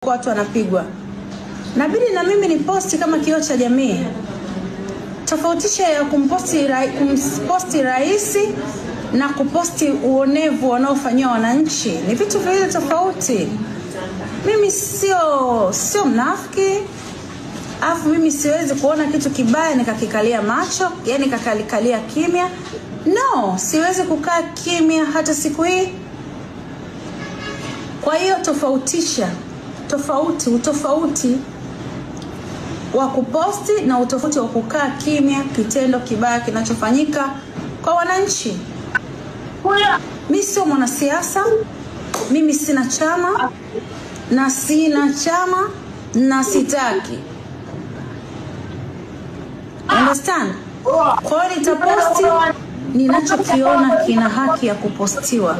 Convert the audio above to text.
watu wanapigwa. Nabidi na mimi ni posti kama kioo cha jamii. Tofautisha ya kumposti rais na kuposti uonevu wanaofanywa wananchi ni vitu viwili tofauti. Mimi sio mnafiki. Afu mimi siwezi kuona kitu kibaya nikakikalia macho, yani kakalikalia kimya. No, siwezi kukaa kimya hata siku hii. Kwa hiyo tofautisha, utofauti wa kuposti na utofauti wa kukaa kimya kitendo kibaya kinachofanyika kwa wananchi. Mimi sio mwanasiasa, mimi sina chama na sitaki. Understand? Kwa hiyo nitaposti ninachokiona kina haki ya kupostiwa.